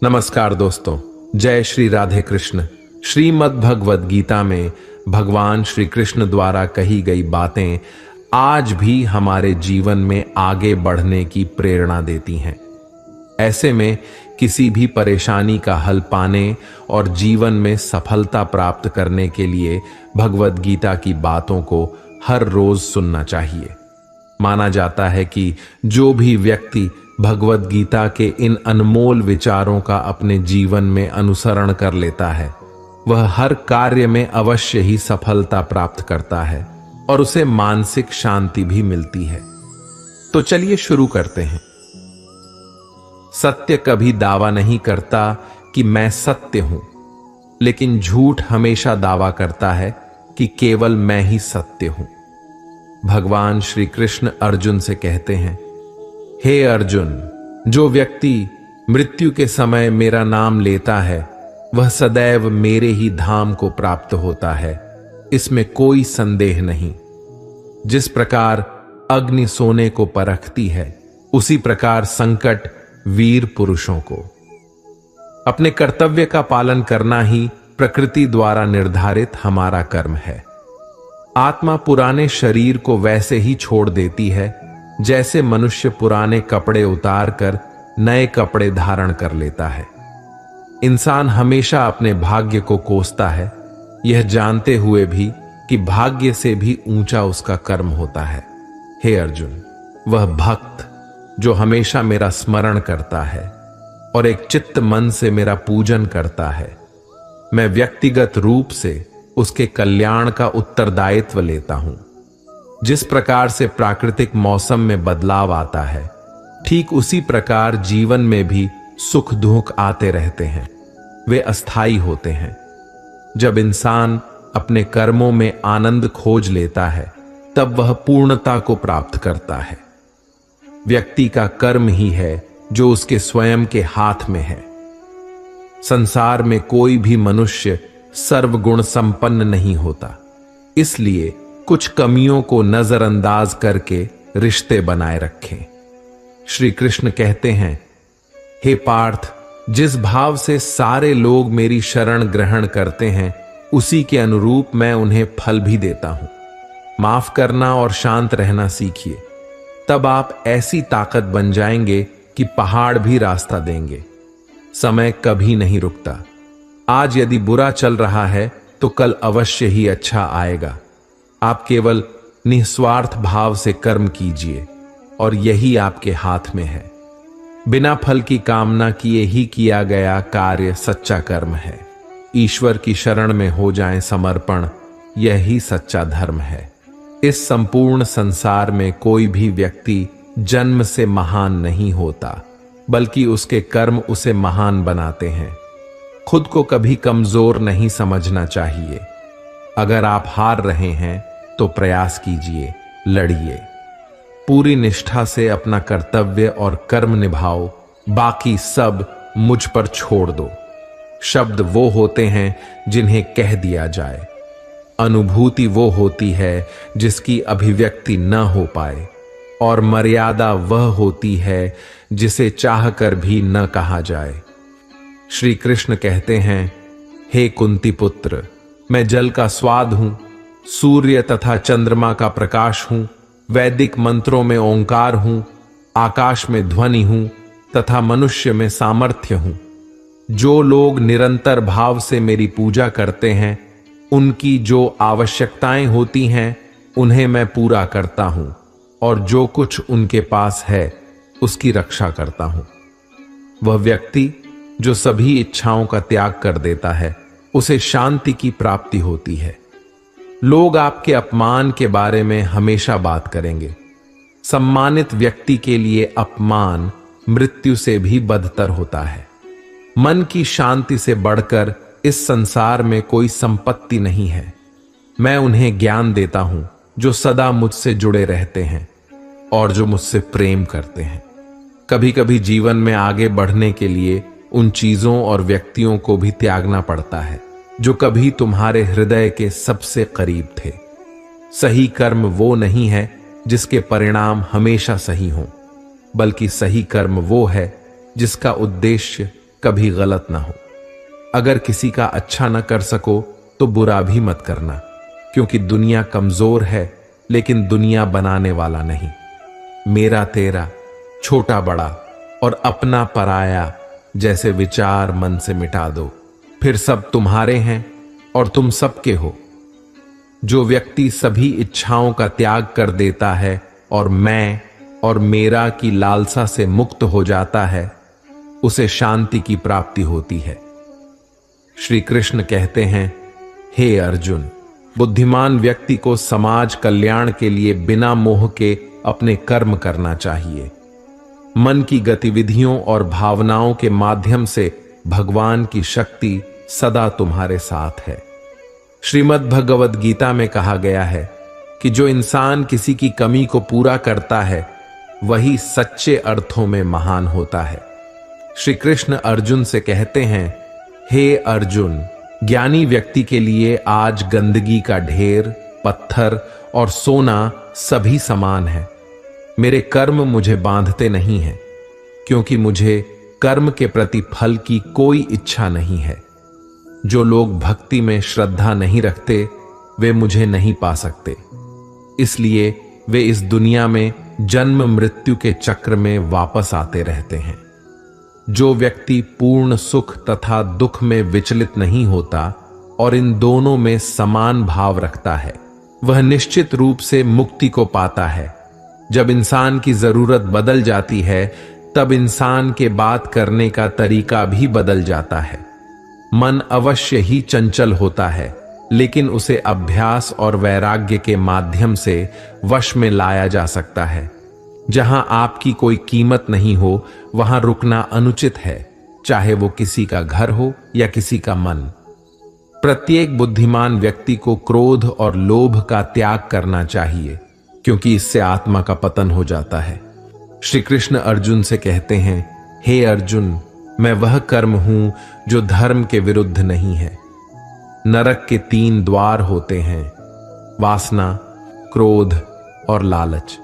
नमस्कार दोस्तों, जय श्री राधे कृष्ण। श्रीमद् भगवद गीता में भगवान श्री कृष्ण द्वारा कही गई बातें आज भी हमारे जीवन में आगे बढ़ने की प्रेरणा देती हैं। ऐसे में किसी भी परेशानी का हल पाने और जीवन में सफलता प्राप्त करने के लिए भगवद गीता की बातों को हर रोज सुनना चाहिए। माना जाता है कि जो भी व्यक्ति भगवद गीता के इन अनमोल विचारों का अपने जीवन में अनुसरण कर लेता है, वह हर कार्य में अवश्य ही सफलता प्राप्त करता है और उसे मानसिक शांति भी मिलती है। तो चलिए शुरू करते हैं। सत्य कभी दावा नहीं करता कि मैं सत्य हूं, लेकिन झूठ हमेशा दावा करता है कि केवल मैं ही सत्य हूं। भगवान श्री कृष्ण अर्जुन से कहते हैं, हे अर्जुन, जो व्यक्ति मृत्यु के समय मेरा नाम लेता है वह सदैव मेरे ही धाम को प्राप्त होता है, इसमें कोई संदेह नहीं। जिस प्रकार अग्नि सोने को परखती है, उसी प्रकार संकट वीर पुरुषों को। अपने कर्तव्य का पालन करना ही प्रकृति द्वारा निर्धारित हमारा कर्म है। आत्मा पुराने शरीर को वैसे ही छोड़ देती है जैसे मनुष्य पुराने कपड़े उतार कर नए कपड़े धारण कर लेता है। इंसान हमेशा अपने भाग्य को कोसता है, यह जानते हुए भी कि भाग्य से भी ऊंचा उसका कर्म होता है। हे अर्जुन, वह भक्त जो हमेशा मेरा स्मरण करता है और एक चित्त मन से मेरा पूजन करता है, मैं व्यक्तिगत रूप से उसके कल्याण का उत्तरदायित्व लेता हूं। जिस प्रकार से प्राकृतिक मौसम में बदलाव आता है, ठीक उसी प्रकार जीवन में भी सुख दुख आते रहते हैं। वे अस्थाई होते हैं। जब इंसान अपने कर्मों में आनंद खोज लेता है, तब वह पूर्णता को प्राप्त करता है। व्यक्ति का कर्म ही है जो उसके स्वयं के हाथ में है। संसार में कोई भी मनुष्य सर्वगुण संपन्न नहीं होता, इसलिए कुछ कमियों को नजरअंदाज करके रिश्ते बनाए रखें। श्री कृष्ण कहते हैं, हे पार्थ, जिस भाव से सारे लोग मेरी शरण ग्रहण करते हैं, उसी के अनुरूप मैं उन्हें फल भी देता हूं। माफ करना और शांत रहना सीखिए, तब आप ऐसी ताकत बन जाएंगे कि पहाड़ भी रास्ता देंगे। समय कभी नहीं रुकता। आज यदि बुरा चल रहा है तो कल अवश्य ही अच्छा आएगा। आप केवल निस्वार्थ भाव से कर्म कीजिए और यही आपके हाथ में है। बिना फल की कामना किए ही किया गया कार्य सच्चा कर्म है। ईश्वर की शरण में हो जाएं समर्पण, यही सच्चा धर्म है। इस संपूर्ण संसार में कोई भी व्यक्ति जन्म से महान नहीं होता, बल्कि उसके कर्म उसे महान बनाते हैं। खुद को कभी कमजोर नहीं समझना चाहिए। अगर आप हार रहे हैं तो प्रयास कीजिए, लड़िए। पूरी निष्ठा से अपना कर्तव्य और कर्म निभाओ, बाकी सब मुझ पर छोड़ दो। शब्द वो होते हैं जिन्हें कह दिया जाए। अनुभूति वो होती है जिसकी अभिव्यक्ति न हो पाए, और मर्यादा वह होती है जिसे चाहकर भी न कहा जाए। श्री कृष्ण कहते हैं, हे कुंती पुत्र, मैं जल का स्वाद हूं, सूर्य तथा चंद्रमा का प्रकाश हूं, वैदिक मंत्रों में ओंकार हूं, आकाश में ध्वनि हूं तथा मनुष्य में सामर्थ्य हूं। जो लोग निरंतर भाव से मेरी पूजा करते हैं, उनकी जो आवश्यकताएं होती हैं उन्हें मैं पूरा करता हूं, और जो कुछ उनके पास है उसकी रक्षा करता हूं। वह व्यक्ति जो सभी इच्छाओं का त्याग कर देता है, उसे शांति की प्राप्ति होती है। लोग आपके अपमान के बारे में हमेशा बात करेंगे। सम्मानित व्यक्ति के लिए अपमान मृत्यु से भी बदतर होता है। मन की शांति से बढ़कर इस संसार में कोई संपत्ति नहीं है। मैं उन्हें ज्ञान देता हूं जो सदा मुझसे जुड़े रहते हैं और जो मुझसे प्रेम करते हैं। कभी कभी जीवन में आगे बढ़ने के लिए उन चीजों और व्यक्तियों को भी त्यागना पड़ता है जो कभी तुम्हारे हृदय के सबसे करीब थे। सही कर्म वो नहीं है जिसके परिणाम हमेशा सही हों, बल्कि सही कर्म वो है जिसका उद्देश्य कभी गलत ना हो। अगर किसी का अच्छा न कर सको तो बुरा भी मत करना, क्योंकि दुनिया कमजोर है लेकिन दुनिया बनाने वाला नहीं। मेरा तेरा, छोटा बड़ा और अपना पराया जैसे विचार मन से मिटा दो, फिर सब तुम्हारे हैं और तुम सबके हो। जो व्यक्ति सभी इच्छाओं का त्याग कर देता है और मैं और मेरा की लालसा से मुक्त हो जाता है, उसे शांति की प्राप्ति होती है। श्री कृष्ण कहते हैं, हे अर्जुन, बुद्धिमान व्यक्ति को समाज कल्याण के लिए बिना मोह के अपने कर्म करना चाहिए। मन की गतिविधियों और भावनाओं के माध्यम से भगवान की शक्ति सदा तुम्हारे साथ है। श्रीमद् भगवद गीता में कहा गया है कि जो इंसान किसी की कमी को पूरा करता है वही सच्चे अर्थों में महान होता है। श्री कृष्ण अर्जुन से कहते हैं, हे अर्जुन, ज्ञानी व्यक्ति के लिए आज गंदगी का ढेर, पत्थर और सोना सभी समान है। मेरे कर्म मुझे बांधते नहीं हैं, क्योंकि मुझे कर्म के प्रति फल की कोई इच्छा नहीं है। जो लोग भक्ति में श्रद्धा नहीं रखते वे मुझे नहीं पा सकते, इसलिए वे इस दुनिया में जन्म मृत्यु के चक्र में वापस आते रहते हैं। जो व्यक्ति पूर्ण सुख तथा दुख में विचलित नहीं होता और इन दोनों में समान भाव रखता है, वह निश्चित रूप से मुक्ति को पाता है। जब इंसान की जरूरत बदल जाती है तब इंसान के बात करने का तरीका भी बदल जाता है। मन अवश्य ही चंचल होता है, लेकिन उसे अभ्यास और वैराग्य के माध्यम से वश में लाया जा सकता है। जहां आपकी कोई कीमत नहीं हो वहां रुकना अनुचित है, चाहे वो किसी का घर हो या किसी का मन। प्रत्येक बुद्धिमान व्यक्ति को क्रोध और लोभ का त्याग करना चाहिए, क्योंकि इससे आत्मा का पतन हो जाता है। श्री कृष्ण अर्जुन से कहते हैं, हे अर्जुन, मैं वह कर्म हूं जो धर्म के विरुद्ध नहीं है। नरक के 3 द्वार होते हैं, वासना, क्रोध और लालच।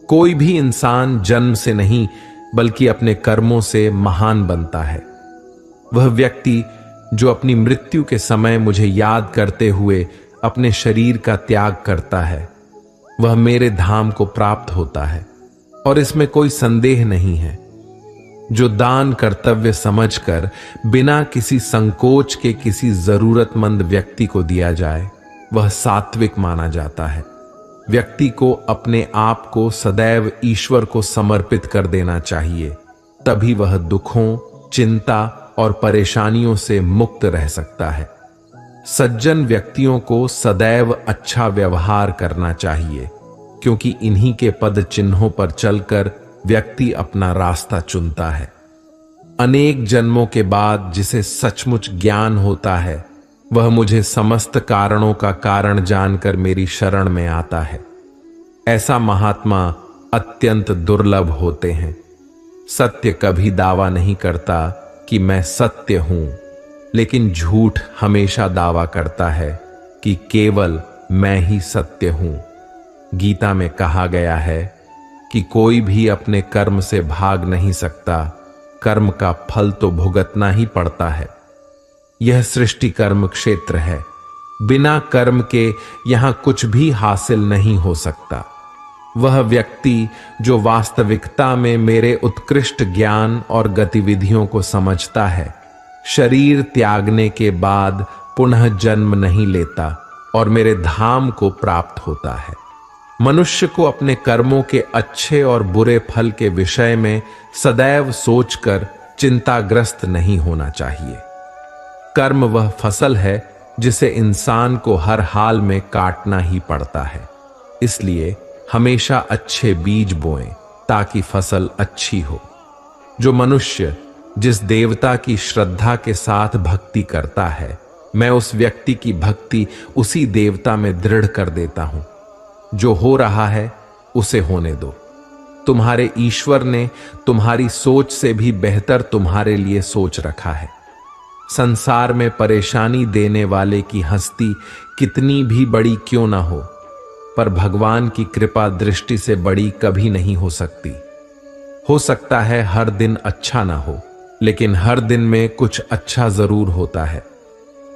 कोई भी इंसान जन्म से नहीं बल्कि अपने कर्मों से महान बनता है। वह व्यक्ति जो अपनी मृत्यु के समय मुझे याद करते हुए अपने शरीर का त्याग करता है, वह मेरे धाम को प्राप्त होता है और इसमें कोई संदेह नहीं है। जो दान कर्तव्य समझकर बिना किसी संकोच के किसी जरूरतमंद व्यक्ति को दिया जाए, वह सात्विक माना जाता है। व्यक्ति को अपने आप को सदैव ईश्वर को समर्पित कर देना चाहिए, तभी वह दुखों, चिंता और परेशानियों से मुक्त रह सकता है। सज्जन व्यक्तियों को सदैव अच्छा व्यवहार करना चाहिए, क्योंकि इन्हीं के पद चिन्हों पर चलकर व्यक्ति अपना रास्ता चुनता है। अनेक जन्मों के बाद जिसे सचमुच ज्ञान होता है, वह मुझे समस्त कारणों का कारण जानकर मेरी शरण में आता है। ऐसा महात्मा अत्यंत दुर्लभ होते हैं। सत्य कभी दावा नहीं करता कि मैं सत्य हूं, लेकिन झूठ हमेशा दावा करता है कि केवल मैं ही सत्य हूं। गीता में कहा गया है कि कोई भी अपने कर्म से भाग नहीं सकता, कर्म का फल तो भुगतना ही पड़ता है। यह सृष्टि कर्म क्षेत्र है, बिना कर्म के यहां कुछ भी हासिल नहीं हो सकता। वह व्यक्ति जो वास्तविकता में मेरे उत्कृष्ट ज्ञान और गतिविधियों को समझता है, शरीर त्यागने के बाद पुनः जन्म नहीं लेता और मेरे धाम को प्राप्त होता है। मनुष्य को अपने कर्मों के अच्छे और बुरे फल के विषय में सदैव सोचकर चिंताग्रस्त नहीं होना चाहिए। कर्म वह फसल है जिसे इंसान को हर हाल में काटना ही पड़ता है, इसलिए हमेशा अच्छे बीज बोएं ताकि फसल अच्छी हो। जो मनुष्य जिस देवता की श्रद्धा के साथ भक्ति करता है, मैं उस व्यक्ति की भक्ति उसी देवता में दृढ़ कर देता हूं। जो हो रहा है उसे होने दो। तुम्हारे ईश्वर ने तुम्हारी सोच से भी बेहतर तुम्हारे लिए सोच रखा है। संसार में परेशानी देने वाले की हस्ती कितनी भी बड़ी क्यों ना हो, पर भगवान की कृपा दृष्टि से बड़ी कभी नहीं हो सकती। हो सकता है हर दिन अच्छा ना हो, लेकिन हर दिन में कुछ अच्छा जरूर होता है।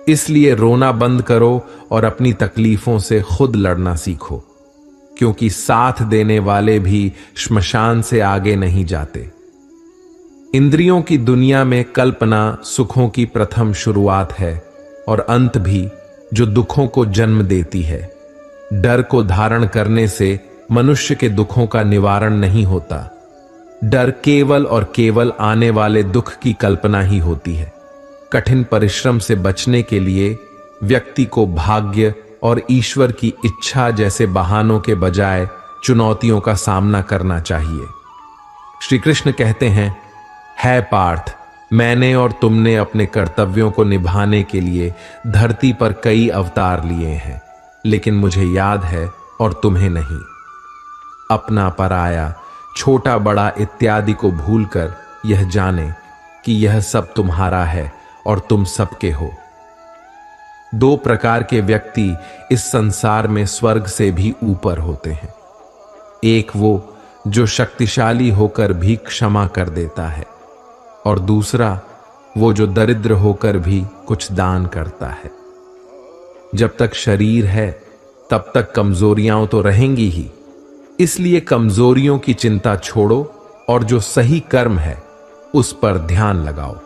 इसलिए रोना बंद करो और अपनी तकलीफों से खुद लड़ना सीखो, क्योंकि साथ देने वाले भी श्मशान से आगे नहीं जाते। इंद्रियों की दुनिया में कल्पना सुखों की प्रथम शुरुआत है और अंत भी, जो दुखों को जन्म देती है। डर को धारण करने से मनुष्य के दुखों का निवारण नहीं होता। डर केवल और केवल आने वाले दुख की कल्पना ही होती है। कठिन परिश्रम से बचने के लिए व्यक्ति को भाग्य और ईश्वर की इच्छा जैसे बहानों के बजाय चुनौतियों का सामना करना चाहिए। श्री कृष्ण कहते हैं, है पार्थ, मैंने और तुमने अपने कर्तव्यों को निभाने के लिए धरती पर कई अवतार लिए हैं, लेकिन मुझे याद है और तुम्हें नहीं। अपना पराया, छोटा बड़ा इत्यादि को भूलकर यह जाने कि यह सब तुम्हारा है और तुम सबके हो। दो प्रकार के व्यक्ति इस संसार में स्वर्ग से भी ऊपर होते हैं। एक वो जो शक्तिशाली होकर भी क्षमा कर देता है, और दूसरा वो जो दरिद्र होकर भी कुछ दान करता है। जब तक शरीर है तब तक कमजोरियां तो रहेंगी ही, इसलिए कमजोरियों की चिंता छोड़ो और जो सही कर्म है उस पर ध्यान लगाओ।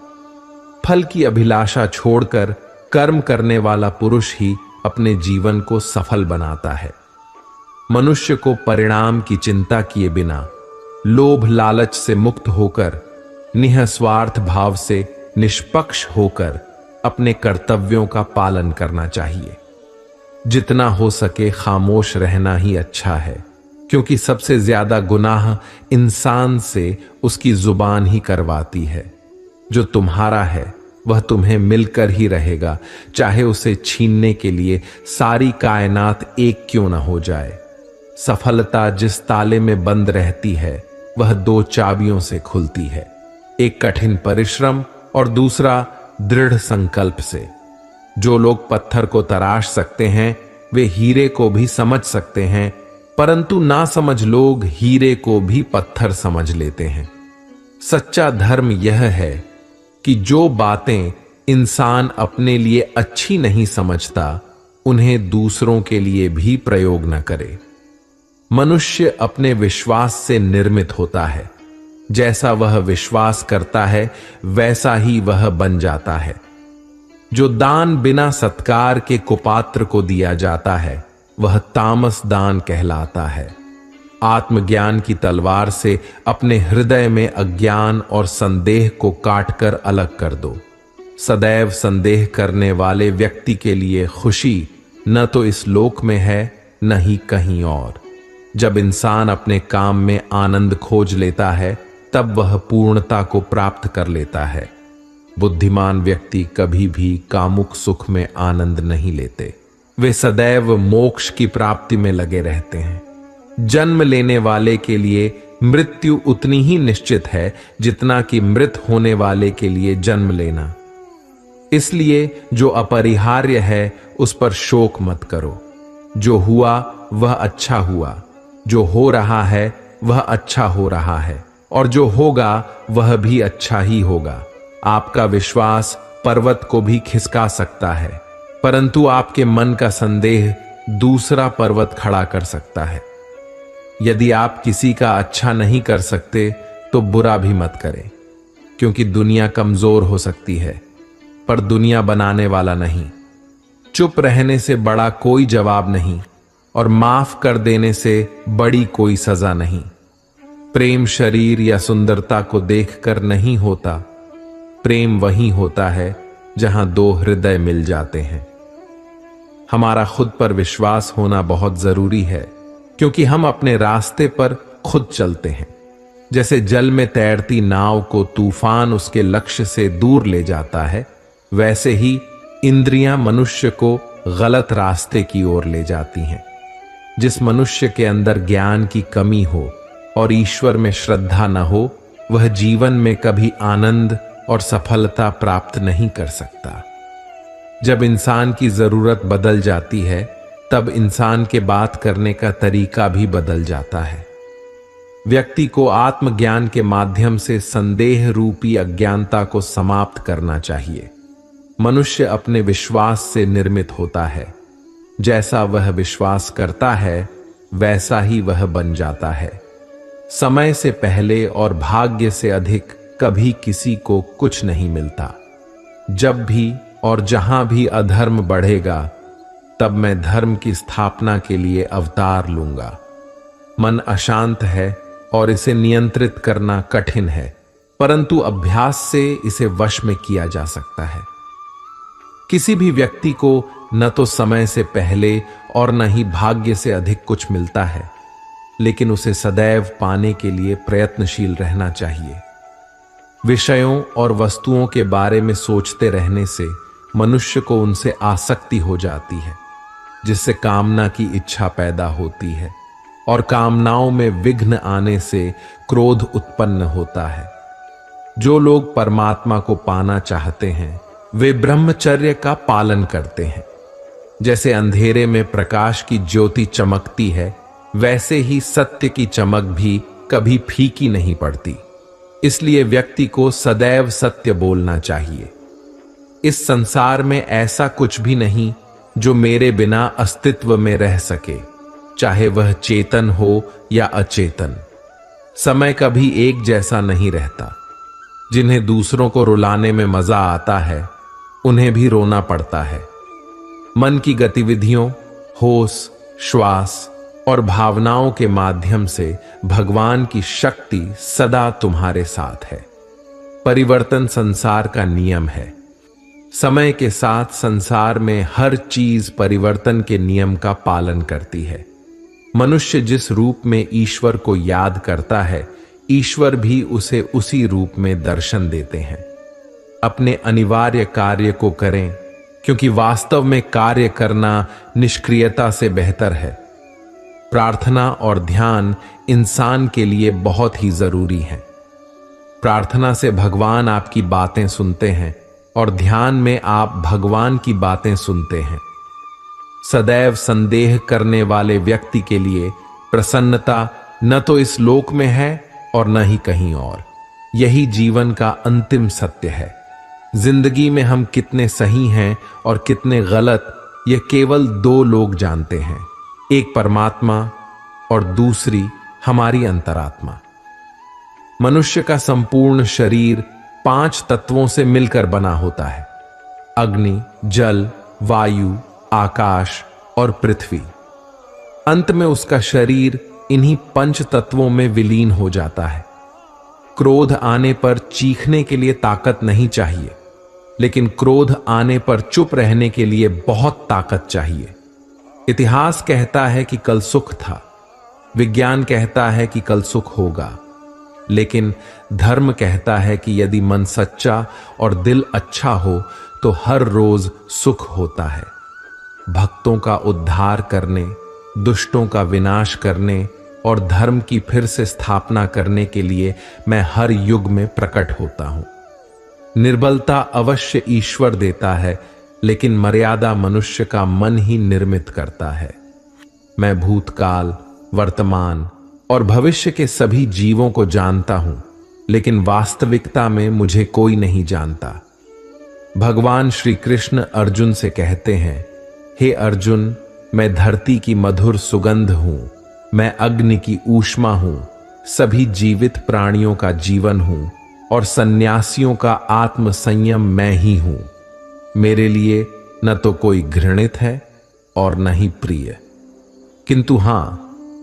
फल की अभिलाषा छोड़कर कर्म करने वाला पुरुष ही अपने जीवन को सफल बनाता है। मनुष्य को परिणाम की चिंता किए बिना लोभ लालच से मुक्त होकर निःस्वार्थ भाव से निष्पक्ष होकर अपने कर्तव्यों का पालन करना चाहिए। जितना हो सके खामोश रहना ही अच्छा है, क्योंकि सबसे ज्यादा गुनाह इंसान से उसकी जुबान ही करवाती है। जो तुम्हारा है वह तुम्हें मिलकर ही रहेगा, चाहे उसे छीनने के लिए सारी कायनात एक क्यों न हो जाए। सफलता जिस ताले में बंद रहती है वह दो चाबियों से खुलती है, एक कठिन परिश्रम और दूसरा दृढ़ संकल्प से। जो लोग पत्थर को तराश सकते हैं वे हीरे को भी समझ सकते हैं, परंतु ना समझ लोग हीरे को भी पत्थर समझ लेते हैं। सच्चा धर्म यह है कि जो बातें इंसान अपने लिए अच्छी नहीं समझता उन्हें दूसरों के लिए भी प्रयोग न करे। मनुष्य अपने विश्वास से निर्मित होता है। जैसा वह विश्वास करता है वैसा ही वह बन जाता है। जो दान बिना सत्कार के कुपात्र को दिया जाता है वह तामस दान कहलाता है। आत्मज्ञान की तलवार से अपने हृदय में अज्ञान और संदेह को काटकर अलग कर दो। सदैव संदेह करने वाले व्यक्ति के लिए खुशी न तो इस लोक में है न ही कहीं और। जब इंसान अपने काम में आनंद खोज लेता है तब वह पूर्णता को प्राप्त कर लेता है। बुद्धिमान व्यक्ति कभी भी कामुक सुख में आनंद नहीं लेते, वे सदैव मोक्ष की प्राप्ति में लगे रहते हैं। जन्म लेने वाले के लिए मृत्यु उतनी ही निश्चित है जितना कि मृत होने वाले के लिए जन्म लेना। इसलिए जो अपरिहार्य है उस पर शोक मत करो। जो हुआ वह अच्छा हुआ, जो हो रहा है वह अच्छा हो रहा है, और जो होगा वह भी अच्छा ही होगा। आपका विश्वास पर्वत को भी खिसका सकता है, परंतु आपके मन का संदेह दूसरा पर्वत खड़ा कर सकता है। यदि आप किसी का अच्छा नहीं कर सकते तो बुरा भी मत करें, क्योंकि दुनिया कमजोर हो सकती है पर दुनिया बनाने वाला नहीं। चुप रहने से बड़ा कोई जवाब नहीं और माफ कर देने से बड़ी कोई सजा नहीं। प्रेम शरीर या सुंदरता को देखकर नहीं होता, प्रेम वहीं होता है जहां दो हृदय मिल जाते हैं। हमारा खुद पर विश्वास होना बहुत जरूरी है, क्योंकि हम अपने रास्ते पर खुद चलते हैं। जैसे जल में तैरती नाव को तूफान उसके लक्ष्य से दूर ले जाता है, वैसे ही इंद्रियां मनुष्य को गलत रास्ते की ओर ले जाती हैं। जिस मनुष्य के अंदर ज्ञान की कमी हो और ईश्वर में श्रद्धा न हो, वह जीवन में कभी आनंद और सफलता प्राप्त नहीं कर सकता। जब इंसान की जरूरत बदल जाती है तब इंसान के बात करने का तरीका भी बदल जाता है। व्यक्ति को आत्मज्ञान के माध्यम से संदेह रूपी अज्ञानता को समाप्त करना चाहिए। मनुष्य अपने विश्वास से निर्मित होता है। जैसा वह विश्वास करता है वैसा ही वह बन जाता है। समय से पहले और भाग्य से अधिक कभी किसी को कुछ नहीं मिलता। जब भी और जहां भी अधर्म बढ़ेगा तब मैं धर्म की स्थापना के लिए अवतार लूंगा। मन अशांत है और इसे नियंत्रित करना कठिन है, परंतु अभ्यास से इसे वश में किया जा सकता है। किसी भी व्यक्ति को न तो समय से पहले और न ही भाग्य से अधिक कुछ मिलता है, लेकिन उसे सदैव पाने के लिए प्रयत्नशील रहना चाहिए। विषयों और वस्तुओं के बारे में सोचते रहने से मनुष्य को उनसे आसक्ति हो जाती है, जिससे कामना की इच्छा पैदा होती है और कामनाओं में विघ्न आने से क्रोध उत्पन्न होता है। जो लोग परमात्मा को पाना चाहते हैं वे ब्रह्मचर्य का पालन करते हैं। जैसे अंधेरे में प्रकाश की ज्योति चमकती है, वैसे ही सत्य की चमक भी कभी फीकी नहीं पड़ती। इसलिए व्यक्ति को सदैव सत्य बोलना चाहिए। इस संसार में ऐसा कुछ भी नहीं जो मेरे बिना अस्तित्व में रह सके, चाहे वह चेतन हो या अचेतन। समय कभी एक जैसा नहीं रहता। जिन्हें दूसरों को रुलाने में मजा आता है उन्हें भी रोना पड़ता है। मन की गतिविधियों, होश, श्वास और भावनाओं के माध्यम से भगवान की शक्ति सदा तुम्हारे साथ है। परिवर्तन संसार का नियम है। समय के साथ संसार में हर चीज परिवर्तन के नियम का पालन करती है। मनुष्य जिस रूप में ईश्वर को याद करता है, ईश्वर भी उसे उसी रूप में दर्शन देते हैं। अपने अनिवार्य कार्य को करें, क्योंकि वास्तव में कार्य करना निष्क्रियता से बेहतर है। प्रार्थना और ध्यान इंसान के लिए बहुत ही जरूरी है। प्रार्थना से भगवान आपकी बातें सुनते हैं और ध्यान में आप भगवान की बातें सुनते हैं। सदैव संदेह करने वाले व्यक्ति के लिए प्रसन्नता न तो इस लोक में है और न ही कहीं और। यही जीवन का अंतिम सत्य है। जिंदगी में हम कितने सही हैं और कितने गलत, ये केवल दो लोग जानते हैं, एक परमात्मा और दूसरी हमारी अंतरात्मा। मनुष्य का संपूर्ण शरीर 5 तत्वों से मिलकर बना होता है: अग्नि, जल, वायु, आकाश और पृथ्वी। अंत में उसका शरीर इन्हीं 5 तत्वों में विलीन हो जाता है। क्रोध आने पर चीखने के लिए ताकत नहीं चाहिए, लेकिन क्रोध आने पर चुप रहने के लिए बहुत ताकत चाहिए। इतिहास कहता है कि कल सुख था, विज्ञान कहता है कि कल सुख होगा, लेकिन धर्म कहता है कि यदि मन सच्चा और दिल अच्छा हो तो हर रोज सुख होता है। भक्तों का उद्धार करने, दुष्टों का विनाश करने और धर्म की फिर से स्थापना करने के लिए मैं हर युग में प्रकट होता हूं। निर्बलता अवश्य ईश्वर देता है, लेकिन मर्यादा मनुष्य का मन ही निर्मित करता है। मैं भूतकाल, वर्तमान और भविष्य के सभी जीवों को जानता हूं, लेकिन वास्तविकता में मुझे कोई नहीं जानता। भगवान श्री कृष्ण अर्जुन से कहते हैं, हे अर्जुन, मैं धरती की मधुर सुगंध हूं, मैं अग्नि की ऊष्मा हूं, सभी जीवित प्राणियों का जीवन हूं और सन्यासियों का आत्म संयम मैं ही हूं। मेरे लिए न तो कोई घृणित है और न ही प्रिय, किंतु हां,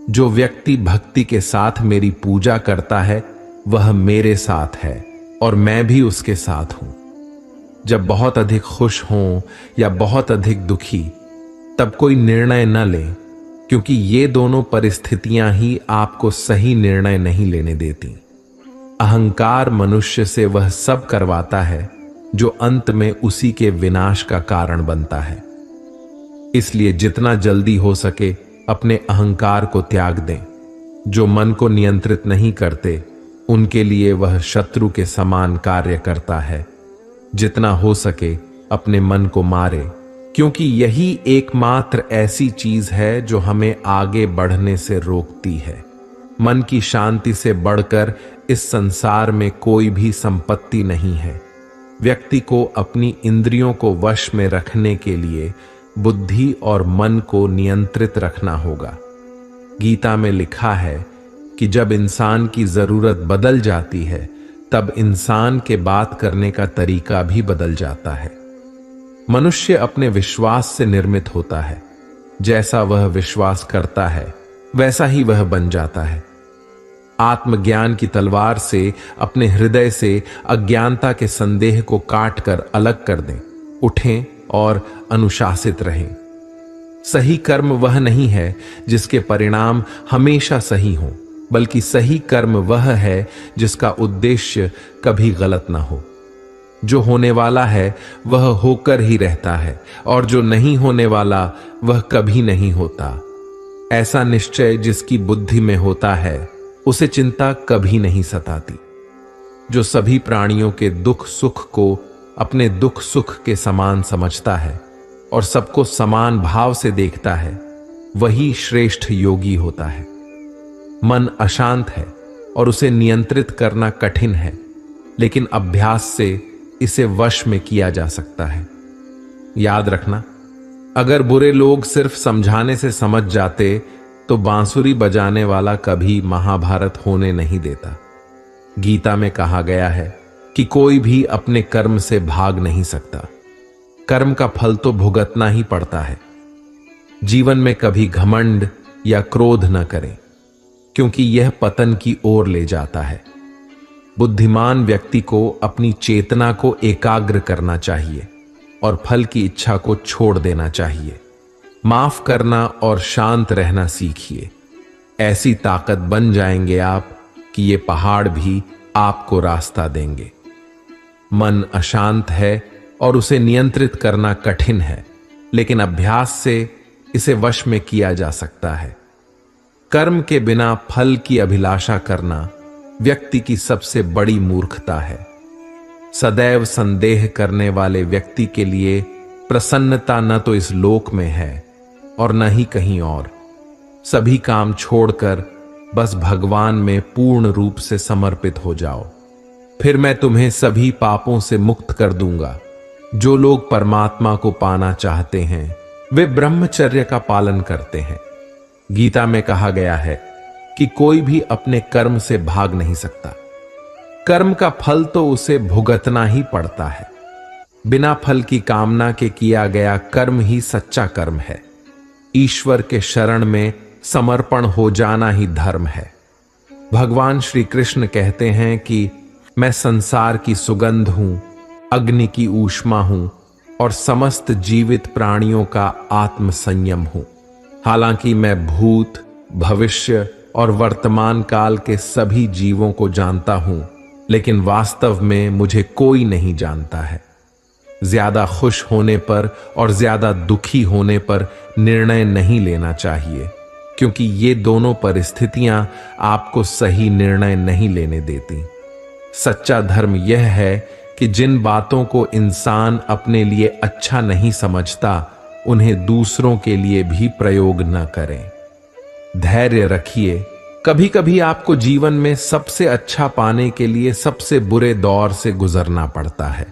जो व्यक्ति भक्ति के साथ मेरी पूजा करता है वह मेरे साथ है और मैं भी उसके साथ हूं। जब बहुत अधिक खुश हों या बहुत अधिक दुखी, तब कोई निर्णय न लें, क्योंकि ये दोनों परिस्थितियां ही आपको सही निर्णय नहीं लेने देती। अहंकार मनुष्य से वह सब करवाता है जो अंत में उसी के विनाश का कारण बनता है। इसलिए जितना जल्दी हो सके अपने अहंकार को त्याग दें। जो मन को नियंत्रित नहीं करते उनके लिए वह शत्रु के समान कार्य करता है। जितना हो सके अपने मन को मारे, क्योंकि यही एकमात्र ऐसी चीज है जो हमें आगे बढ़ने से रोकती है। मन की शांति से बढ़कर इस संसार में कोई भी संपत्ति नहीं है। व्यक्ति को अपनी इंद्रियों को वश में रखने के लिए बुद्धि और मन को नियंत्रित रखना होगा। गीता में लिखा है कि जब इंसान की जरूरत बदल जाती है तब इंसान के बात करने का तरीका भी बदल जाता है। मनुष्य अपने विश्वास से निर्मित होता है। जैसा वह विश्वास करता है वैसा ही वह बन जाता है। आत्मज्ञान की तलवार से अपने हृदय से अज्ञानता के संदेह को काट कर अलग कर दें, उठें और अनुशासित रहें। सही कर्म वह नहीं है जिसके परिणाम हमेशा सही हों, बल्कि सही कर्म वह है जिसका उद्देश्य कभी गलत ना हो। जो होने वाला है वह होकर ही रहता है और जो नहीं होने वाला वह कभी नहीं होता। ऐसा निश्चय जिसकी बुद्धि में होता है उसे चिंता कभी नहीं सताती। जो सभी प्राणियों के दुख सुख को अपने दुख सुख के समान समझता है और सबको समान भाव से देखता है, वही श्रेष्ठ योगी होता है। मन अशांत है और उसे नियंत्रित करना कठिन है, लेकिन अभ्यास से इसे वश में किया जा सकता है। याद रखना, अगर बुरे लोग सिर्फ समझाने से समझ जाते तो बांसुरी बजाने वाला कभी महाभारत होने नहीं देता। गीता में कहा गया है कि कोई भी अपने कर्म से भाग नहीं सकता। कर्म का फल तो भुगतना ही पड़ता है। जीवन में कभी घमंड या क्रोध न करें, क्योंकि यह पतन की ओर ले जाता है। बुद्धिमान व्यक्ति को अपनी चेतना को एकाग्र करना चाहिए और फल की इच्छा को छोड़ देना चाहिए। माफ करना और शांत रहना सीखिए। ऐसी ताकत बन जाएंगे आप कि ये पहाड़ भी आपको रास्ता देंगे। मन अशांत है और उसे नियंत्रित करना कठिन है, लेकिन अभ्यास से इसे वश में किया जा सकता है। कर्म के बिना फल की अभिलाषा करना व्यक्ति की सबसे बड़ी मूर्खता है। सदैव संदेह करने वाले व्यक्ति के लिए प्रसन्नता न तो इस लोक में है और न ही कहीं और। सभी काम छोड़कर बस भगवान में पूर्ण रूप से समर्पित हो जाओ, फिर मैं तुम्हें सभी पापों से मुक्त कर दूंगा। जो लोग परमात्मा को पाना चाहते हैं वे ब्रह्मचर्य का पालन करते हैं। गीता में कहा गया है कि कोई भी अपने कर्म से भाग नहीं सकता। कर्म का फल तो उसे भुगतना ही पड़ता है। बिना फल की कामना के किया गया कर्म ही सच्चा कर्म है। ईश्वर के शरण में समर्पण हो जाना ही धर्म है। भगवान श्री कृष्ण कहते हैं कि मैं संसार की सुगंध हूं, अग्नि की ऊष्मा हूं और समस्त जीवित प्राणियों का आत्म संयम हूं। हालांकि मैं भूत, भविष्य और वर्तमान काल के सभी जीवों को जानता हूं, लेकिन वास्तव में मुझे कोई नहीं जानता है। ज्यादा खुश होने पर और ज्यादा दुखी होने पर निर्णय नहीं लेना चाहिए, क्योंकि ये दोनों परिस्थितियां आपको सही निर्णय नहीं लेने देती। सच्चा धर्म यह है कि जिन बातों को इंसान अपने लिए अच्छा नहीं समझता उन्हें दूसरों के लिए भी प्रयोग न करें। धैर्य रखिए। कभी कभी आपको जीवन में सबसे अच्छा पाने के लिए सबसे बुरे दौर से गुजरना पड़ता है।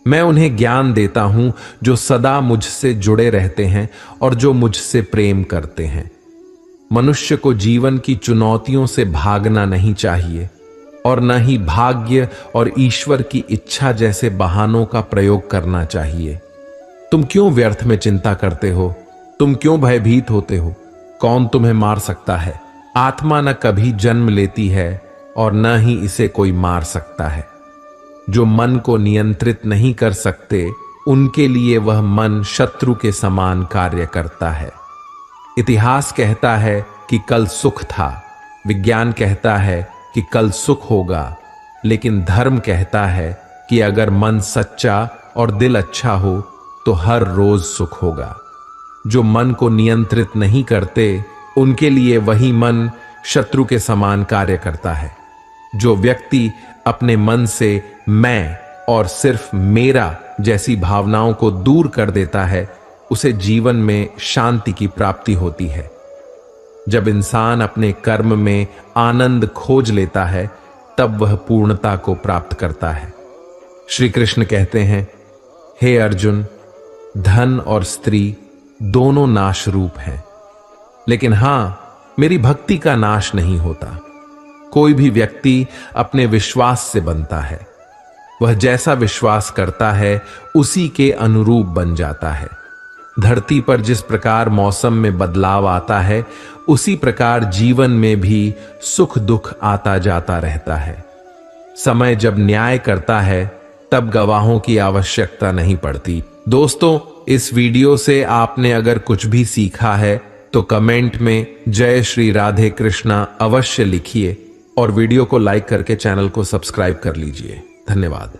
मैं उन्हें ज्ञान देता हूं जो सदा मुझसे जुड़े रहते हैं और जो मुझसे प्रेम करते हैं। मनुष्य को जीवन की चुनौतियों से भागना नहीं चाहिए और न ही भाग्य और ईश्वर की इच्छा जैसे बहानों का प्रयोग करना चाहिए। तुम क्यों व्यर्थ में चिंता करते हो? तुम क्यों भयभीत होते हो? कौन तुम्हें मार सकता है? आत्मा न कभी जन्म लेती है और न ही इसे कोई मार सकता है। जो मन को नियंत्रित नहीं कर सकते उनके लिए वह मन शत्रु के समान कार्य करता है। इतिहास कहता है कि कल सुख था, विज्ञान कहता है कि कल सुख होगा, लेकिन धर्म कहता है कि अगर मन सच्चा और दिल अच्छा हो तो हर रोज सुख होगा। जो मन को नियंत्रित नहीं करते उनके लिए वही मन शत्रु के समान कार्य करता है। जो व्यक्ति अपने मन से मैं और सिर्फ मेरा जैसी भावनाओं को दूर कर देता है उसे जीवन में शांति की प्राप्ति होती है। जब इंसान अपने कर्म में आनंद खोज लेता है तब वह पूर्णता को प्राप्त करता है। श्री कृष्ण कहते हैं, हे अर्जुन, धन और स्त्री दोनों नाश रूप हैं, लेकिन हां, मेरी भक्ति का नाश नहीं होता। कोई भी व्यक्ति अपने विश्वास से बनता है। वह जैसा विश्वास करता है उसी के अनुरूप बन जाता है। धरती पर जिस प्रकार मौसम में बदलाव आता है, उसी प्रकार जीवन में भी सुख दुख आता जाता रहता है। समय जब न्याय करता है तब गवाहों की आवश्यकता नहीं पड़ती। दोस्तों, इस वीडियो से आपने अगर कुछ भी सीखा है तो कमेंट में जय श्री राधे कृष्णा अवश्य लिखिए और वीडियो को लाइक करके चैनल को सब्सक्राइब कर लीजिए। धन्यवाद।